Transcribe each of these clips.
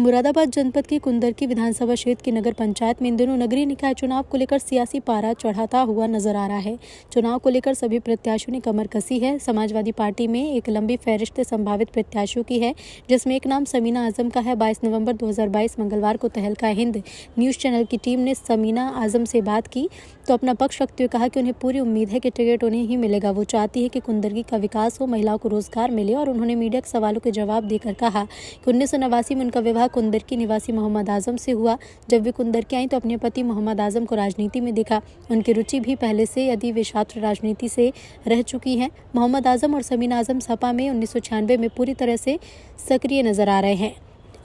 मुरादाबाद जनपद के कुंदरकी विधानसभा क्षेत्र की नगर पंचायत में इन दिनों नगरीय निकाय चुनाव को लेकर सियासी पारा चढ़ाता हुआ नजर आ रहा है। चुनाव को लेकर सभी प्रत्याशियों ने कमर कसी है। समाजवादी पार्टी में एक लंबी फहरिस्त संभावित प्रत्याशियों की है, जिसमें एक नाम समीना आजम का है। 22 नवंबर 2022 मंगलवार को तहलका हिंद न्यूज़ चैनल की टीम ने समीना आजम से बात की तो अपना पक्ष रखते हुए कहा कि उन्हें पूरी उम्मीद है कि टिकट उन्हें ही मिलेगा। वो चाहती है कि कुंदरकी का विकास हो, महिलाओं को रोजगार मिले और उन्होंने मीडिया के सवालों के जवाब देकर कहा कि 1989 में उनका विवाह कुंदरकी निवासी मोहम्मद आजम से हुआ। जब वे कुंदरकी आई तो अपने पति मोहम्मद आजम को राजनीति में देखा। उनकी रुचि भी पहले से यदि वे छात्र राजनीति से रह चुकी हैं। मोहम्मद आजम और समीना आजम सपा में 1996 में पूरी तरह से सक्रिय नजर आ रहे हैं।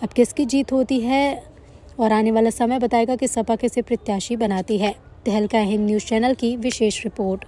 अब किसकी जीत होती है और आने वाला समय बताएगा कि सपा किसे प्रत्याशी बनाती है। तहलका हिंद न्यूज़ चैनल की विशेष रिपोर्ट।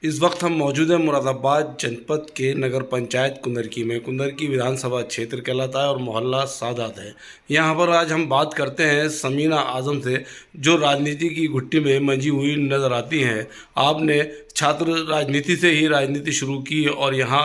इस वक्त हम मौजूद हैं मुरादाबाद जनपद के नगर पंचायत कुंदरकी में। कुंदरकी विधानसभा क्षेत्र कहलाता है और मोहल्ला सादात है। यहाँ पर आज हम बात करते हैं समीना आजम से, जो राजनीति की घुट्टी में मंजी हुई नज़र आती हैं। आपने छात्र राजनीति से ही राजनीति शुरू की और यहाँ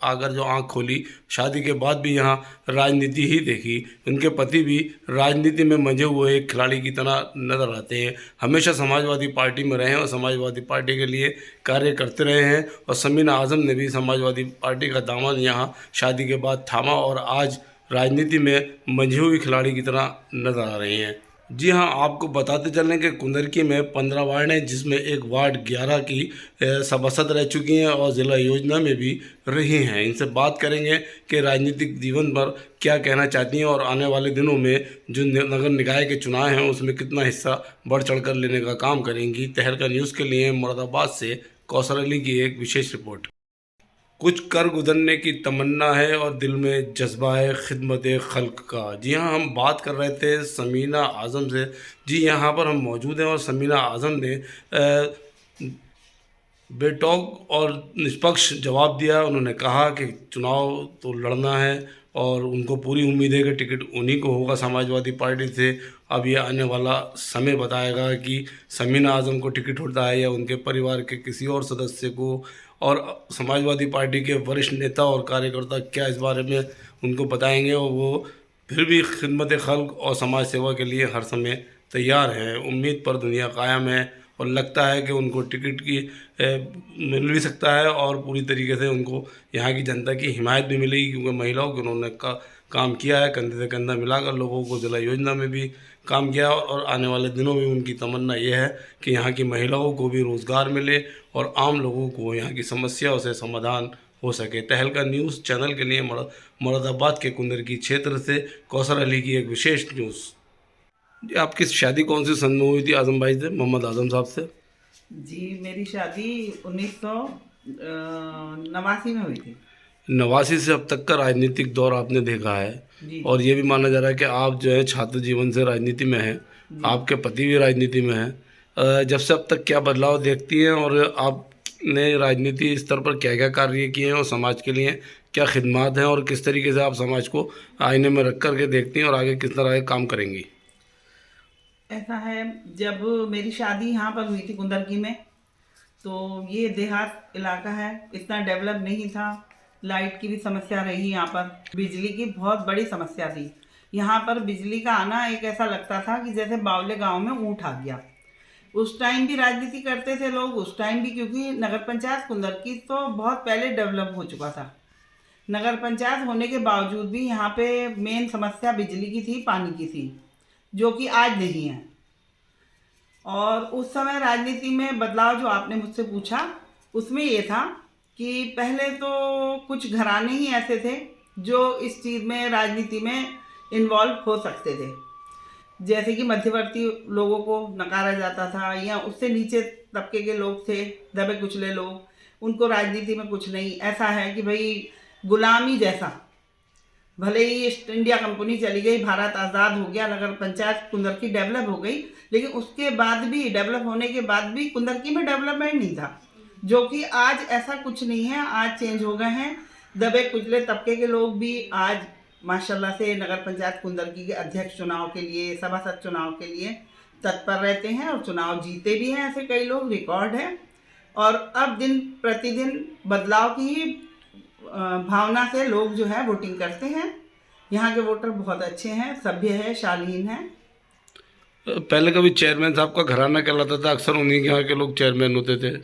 आकर जो आंख खोली, शादी के बाद भी यहाँ राजनीति ही देखी। उनके पति भी राजनीति में मंजे हुए एक खिलाड़ी की तरह नज़र आते हैं। हमेशा समाजवादी पार्टी में रहे हैं और समाजवादी पार्टी के लिए कार्य करते रहे हैं। और समीना आजम ने भी समाजवादी पार्टी का दामन यहाँ शादी के बाद थामा और आज राजनीति में मंझी हुई खिलाड़ी की तरह नजर आ रही हैं। जी हाँ, आपको बताते चलें कि कुंदरकी में 15 वार्ड हैं, जिसमें एक वार्ड 11 की सभासद रह चुकी हैं और ज़िला योजना में भी रही हैं। इनसे बात करेंगे कि राजनीतिक जीवन पर क्या कहना चाहती हैं और आने वाले दिनों में जो नगर निकाय के चुनाव हैं उसमें कितना हिस्सा बढ़ चढ़कर लेने का काम करेंगी। तहलका न्यूज़ के लिए मुरादाबाद से कौसर अली की एक विशेष रिपोर्ट। कुछ कर गुजरने की तमन्ना है और दिल में जज्बा है खिदमत खल्क का। जी हाँ, हम बात कर रहे थे समीना आजम से। जी, यहाँ पर हम मौजूद हैं और समीना आजम ने बेटौक और निष्पक्ष जवाब दिया। उन्होंने कहा कि चुनाव तो लड़ना है और उनको पूरी उम्मीद है कि टिकट उन्हीं को होगा समाजवादी पार्टी से। अब ये आने वाला समय बताएगा कि समीना आजम को टिकट होता है या उनके परिवार के किसी और सदस्य को। और समाजवादी पार्टी के वरिष्ठ नेता और कार्यकर्ता क्या इस बारे में उनको बताएंगे और वो फिर भी खिदमत खल्क और समाज सेवा के लिए हर समय तैयार हैं। उम्मीद पर दुनिया कायम है और लगता है कि उनको टिकट की मिल भी सकता है और पूरी तरीके से उनको यहाँ की जनता की हिमायत भी मिलेगी, क्योंकि महिलाओं के उन्होंने काम किया है। कंधे से कंधा मिलाकर लोगों को जिला योजना में भी काम किया और आने वाले दिनों में उनकी तमन्ना यह है कि यहाँ की महिलाओं को भी रोज़गार मिले और आम लोगों को यहाँ की समस्याओं से समाधान हो सके। तहलका न्यूज़ चैनल के लिए मुरादाबाद के कुंदरकी क्षेत्र से कौसर अली की एक विशेष न्यूज़। जी, आपकी शादी कौन सी सन में हुई थी आजम भाई से, मोहम्मद आजम साहब से? जी, मेरी शादी 1989 में हुई थी। 89 से अब तक का राजनीतिक दौर आपने देखा है और ये भी माना जा रहा है कि आप जो है छात्र जीवन से राजनीति में हैं, आपके पति भी राजनीति में हैं। जब से अब तक क्या बदलाव देखती हैं और आपने राजनीति स्तर पर क्या क्या कार्य किए हैं और समाज के लिए क्या खिदमत हैं और किस तरीके से आप समाज को आईने में रख कर के देखती हैं और आगे किस तरह के काम करेंगी? ऐसा है, जब मेरी शादी यहाँ पर हुई थी कुंदरकी में, तो ये देहात इलाका है, इतना डेवलप नहीं था। लाइट की भी समस्या रही, यहाँ पर बिजली की बहुत बड़ी समस्या थी। यहाँ पर बिजली का आना एक ऐसा लगता था कि जैसे बावले गांव में ऊँट आ गया। उस टाइम भी राजनीति करते थे लोग, उस टाइम भी, क्योंकि नगर पंचायत कुंदरकी तो बहुत पहले डेवलप हो चुका था। नगर पंचायत होने के बावजूद भी यहाँ पे मेन समस्या बिजली की थी, पानी की थी, जो कि आज नहीं है। और उस समय राजनीति में बदलाव जो आपने मुझसे पूछा, उसमें ये था कि पहले तो कुछ घराने ही ऐसे थे जो इस चीज़ में राजनीति में इन्वॉल्व हो सकते थे। जैसे कि मध्यवर्ती लोगों को नकारा जाता था या उससे नीचे तबके के लोग थे, दबे कुचले लोग, उनको राजनीति में कुछ नहीं। ऐसा है कि भाई गुलामी जैसा, भले ही ईस्ट इंडिया कंपनी चली गई, भारत आज़ाद हो गया, नगर पंचायत कुंदरकी डेवलप हो गई, लेकिन उसके बाद भी, डेवलप होने के बाद भी कुंदरकी में डेवलपमेंट नहीं था। जो कि आज ऐसा कुछ नहीं है, आज चेंज हो गए हैं। दबे कुचले तबके के लोग भी आज माशाल्लाह से नगर पंचायत कुंदरकी के अध्यक्ष चुनाव के लिए, सभासद चुनाव के लिए तत्पर रहते हैं और चुनाव जीते भी हैं। ऐसे कई लोग रिकॉर्ड है। और अब दिन प्रतिदिन बदलाव की भावना से लोग जो है वोटिंग करते हैं। यहाँ के वोटर बहुत अच्छे हैं, सभ्य है, शालीन है। पहले कभी चेयरमैन साहब का घराना कहलाता था, अक्सर उन्हीं के यहाँ के लोग चेयरमैन होते थे।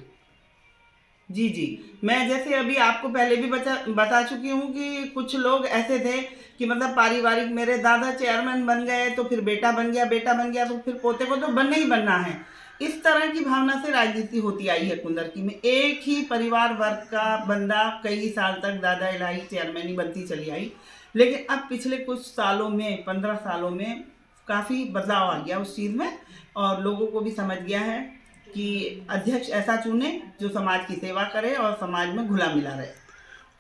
जी जी, मैं जैसे अभी आपको पहले भी बता चुकी हूँ कि कुछ लोग ऐसे थे कि मतलब पारिवारिक, मेरे दादा चेयरमैन बन गए तो फिर बेटा बन गया, बेटा बन गया तो फिर पोते को तो बनना ही बनना है। इस तरह की भावना से राजनीति होती आई है कुंदरकी में। एक ही परिवार वर्ग का बंदा कई साल तक दादा इलाही चेयरमैन ही बनती चली आई, लेकिन अब पिछले कुछ सालों में, 15 सालों में काफ़ी बदलाव आ गया उस चीज़ में। और लोगों को भी समझ गया है कि अध्यक्ष ऐसा चुने जो समाज की सेवा करे और समाज में घुला मिला रहे।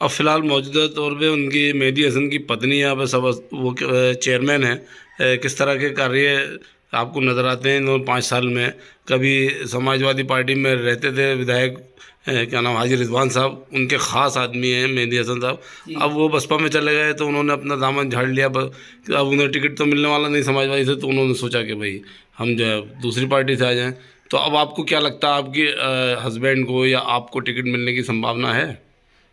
अब फिलहाल मौजूदा तौर पे उनकी मेहदी हसन की पत्नी यहाँ पे सब वो चेयरमैन है। किस तरह के कार्य आपको नज़र आते हैं इन 5 साल में? कभी समाजवादी पार्टी में रहते थे विधायक, क्या नाम, हाजी रिजवान साहब, उनके ख़ास आदमी हैं मेहदी हसन साहब। अब वो बसपा में चले गए तो उन्होंने अपना दामन झाड़ लिया। अब उन्हें टिकट तो मिलने वाला नहीं समाजवादी से, तो उन्होंने सोचा कि भाई हम जो है दूसरी पार्टी से आ जाएँ। तो अब आपको क्या लगता है, आपके हस्बैंड को या आपको टिकट मिलने की संभावना है?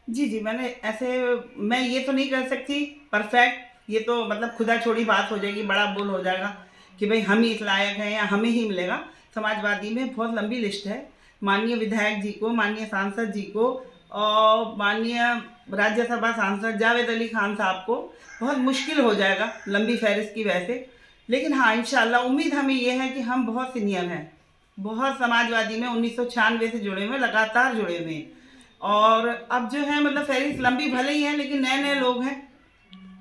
जी जी, मैं ये तो नहीं कर सकती परफेक्ट, ये तो मतलब खुदा छोड़ी बात हो जाएगी, बड़ा बोल हो जाएगा कि भाई हम ही इस लायक हैं या हमें ही मिलेगा। समाजवादी में बहुत लंबी लिस्ट है। माननीय विधायक जी को, माननीय सांसद जी को और माननीय राज्यसभा सांसद जावेद अली खान साहब को बहुत मुश्किल हो जाएगा लंबी फहरिस्त की वजह से। लेकिन हाँ, इंशाल्लाह उम्मीद हमें ये है कि हम बहुत सीनियर हैं, बहुत समाजवादी में 1996 से जुड़े हुए, लगातार जुड़े हुए हैं। और अब जो है मतलब फहरिस्त लंबी भले ही है, लेकिन नए नए लोग हैं,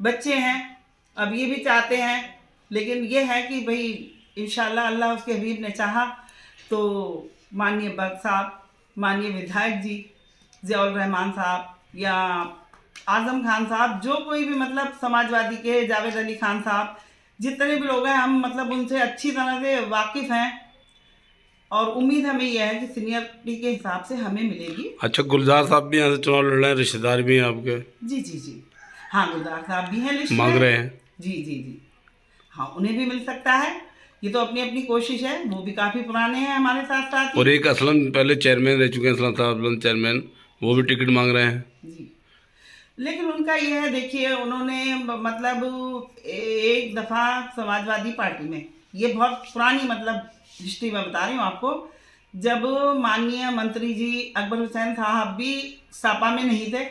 बच्चे हैं, अब ये भी चाहते हैं। लेकिन ये है कि भाई इंशाल्लाह अल्लाह उसके हबीब ने चाहा तो माननीय बर्ग साहब, माननीय विधायक जी ज़ियाउल रहमान साहब या आज़म खान साहब, जो कोई भी मतलब समाजवादी के, जावेद अली खान साहब, जितने भी लोग हैं, हम मतलब उनसे अच्छी तरह से वाकिफ़ हैं। और उम्मीद हमें यह है कि सीनियरिटी के हिसाब से हमें मिलेगी। अच्छा, गुलजार साहब भी यहाँ से चुनाव लड़ रहे हैं, रिश्तेदार भी हैं आपके? जी जी जी, हाँ, गुलजार साहब भी हैं लिस्ट में, मांग रहे हैं। जी जी जी, हाँ, उन्हें भी मिल सकता है। ये तो अपनी अपनी कोशिश है, वो भी काफ़ी पुराने हैं हमारे साथ साथ। और एक असलम पहले चेयरमैन रह चुके हैं, असलम साहब असलम चेयरमैन, वो भी टिकट मांग रहे हैं। जी, लेकिन उनका ये है, देखिए उन्होंने मतलब एक दफ़ा समाजवादी पार्टी में, ये बहुत पुरानी मतलब हिस्ट्री में बता रही हूँ आपको, जब माननीय मंत्री जी अकबर हुसैन साहब भी सापा में नहीं थे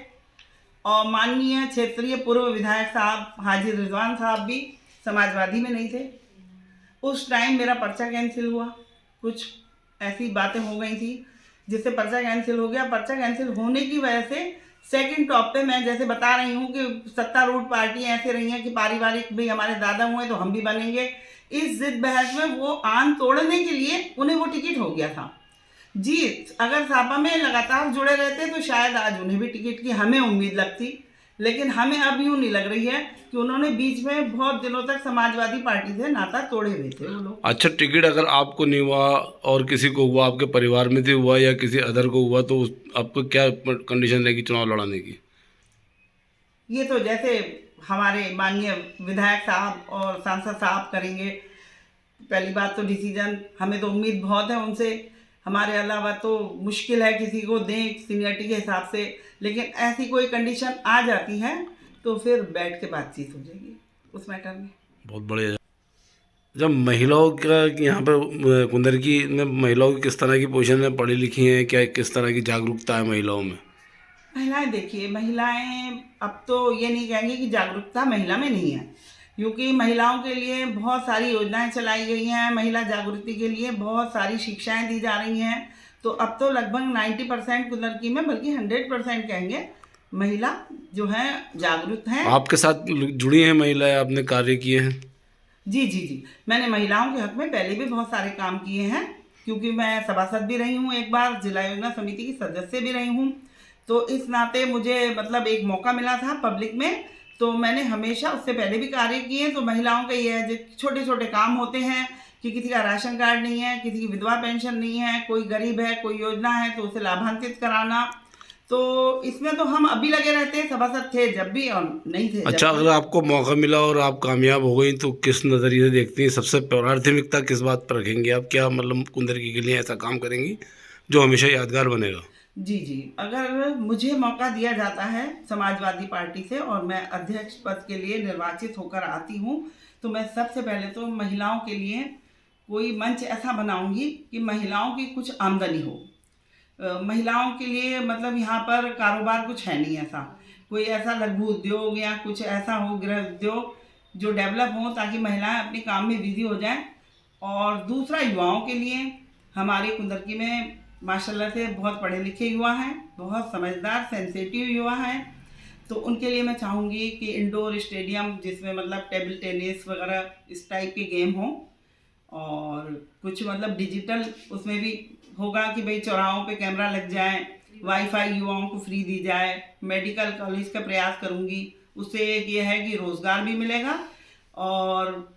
और माननीय क्षेत्रीय पूर्व विधायक साहब हाजी रिजवान साहब भी समाजवादी में नहीं थे। उस टाइम मेरा पर्चा कैंसिल हुआ, कुछ ऐसी बातें हो गई थी जिससे पर्चा कैंसिल हो गया। पर्चा कैंसिल होने की वजह से सेकंड टॉप पे मैं जैसे बता रही हूँ कि सत्तारूढ़ पार्टियाँ ऐसे रही हैं कि पारिवारिक भी हमारे दादा हुए तो हम भी बनेंगे। इस जिद बहस में वो आन तोड़ने के लिए उन्हें वो टिकट हो गया था। जी, अगर सापा में लगातार जुड़े रहते तो शायद आज उन्हें भी टिकट की हमें उम्मीद लगती, लेकिन हमें अब यूँ नहीं लग रही है कि उन्होंने बीच में बहुत दिनों तक समाजवादी पार्टी से नाता तोड़े हुए थे वो लोग। अच्छा, टिकट अगर आपको नहीं हुआ और किसी को हुआ, आपके परिवार में से हुआ या किसी अदर को हुआ, तो आपको क्या कंडीशन रहेगी चुनाव लड़ाने की? ये तो जैसे हमारे माननीय विधायक साहब और सांसद साहब करेंगे। पहली बात तो डिसीजन, हमें तो उम्मीद बहुत है उनसे, हमारे अलावा तो मुश्किल है किसी को दें सीनियरिटी के हिसाब से। लेकिन ऐसी कोई कंडीशन आ जाती है तो फिर बैठ के बातचीत हो जाएगी उस मैटर में। बहुत बढ़िया। जब महिलाओं का यहाँ पे कुंदरकी में महिलाओं की किस तरह की पोजीशन में पढ़ी लिखी हैं, क्या किस तरह की जागरूकता है महिलाओं में? महिलाएं, देखिए महिलाएं अब तो ये नहीं कहेंगे कि जागरूकता महिला में नहीं है, क्योंकि महिलाओं के लिए बहुत सारी योजनाएं चलाई गई हैं, महिला जागृति के लिए बहुत सारी शिक्षाएं दी जा रही हैं। तो अब तो लगभग 90% कुंदरकी में, बल्कि 100% कहेंगे, महिला जो है जागरूक हैं। आपके साथ जुड़ी हैं महिलाएं, आपने कार्य किए हैं? जी जी जी, मैंने महिलाओं के हक में पहले भी बहुत सारे काम किए हैं, क्योंकि मैं सभासद भी रही हूँ, एक बार जिला योजना समिति की सदस्य भी रही हूँ। तो इस नाते मुझे मतलब एक मौका मिला था पब्लिक में, तो मैंने हमेशा उससे पहले भी कार्य किए। तो महिलाओं का ये है, जो छोटे छोटे काम होते हैं कि किसी का राशन कार्ड नहीं है, किसी की विधवा पेंशन नहीं है, कोई गरीब है, कोई योजना है तो उसे लाभान्वित कराना। तो इसमें तो हम अभी लगे रहते हैं, सभासद थे जब भी और नहीं थे जब अच्छा, भी। अगर आपको मौका मिला और आप कामयाब हो गई तो किस नज़रिए से देखती हैं? सबसे प्राथमिकता किस बात पर रखेंगी आप? क्या मतलब कुंदरकी के लिए ऐसा काम करेंगी जो हमेशा यादगार बनेगा? जी जी, अगर मुझे मौका दिया जाता है समाजवादी पार्टी से और मैं अध्यक्ष पद के लिए निर्वाचित होकर आती हूँ, तो मैं सबसे पहले तो महिलाओं के लिए कोई मंच ऐसा बनाऊंगी कि महिलाओं की कुछ आमदनी हो। महिलाओं के लिए मतलब यहाँ पर कारोबार कुछ है नहीं ऐसा, कोई ऐसा लघु उद्योग या कुछ ऐसा हो, गृह उद्योग जो डेवलप हो ताकि महिलाएं अपने काम में बिजी हो जाएं। और दूसरा, युवाओं के लिए हमारे कुंदरकी में माशाल्लाह से बहुत पढ़े लिखे युवा हैं, बहुत समझदार सेंसिटिव युवा हैं, तो उनके लिए मैं चाहूँगी कि इंडोर स्टेडियम जिसमें मतलब टेबल टेनिस वगैरह इस टाइप के गेम हों, और कुछ मतलब डिजिटल उसमें भी होगा कि भाई चौराहों पे कैमरा लग जाए, वाईफाई युवाओं को फ्री दी जाए। मेडिकल कॉलेज का प्रयास करूँगी, उससे एक ये है कि रोज़गार भी मिलेगा और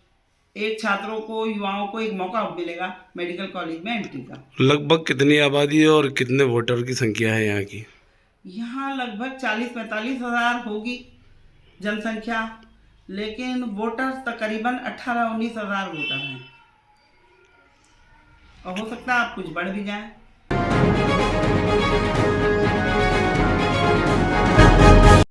एक छात्रों को, युवाओं को एक मौका मिलेगा मेडिकल कॉलेज में एंट्री का। लगभग कितनी आबादी है और कितने वोटर की संख्या है यहाँ की? यहाँ लगभग 40-45 हज़ार होगी जनसंख्या, लेकिन वोटर तकरीबन 18-19 हज़ार वोटर हैं और हो सकता है आप कुछ बढ़ भी जाए।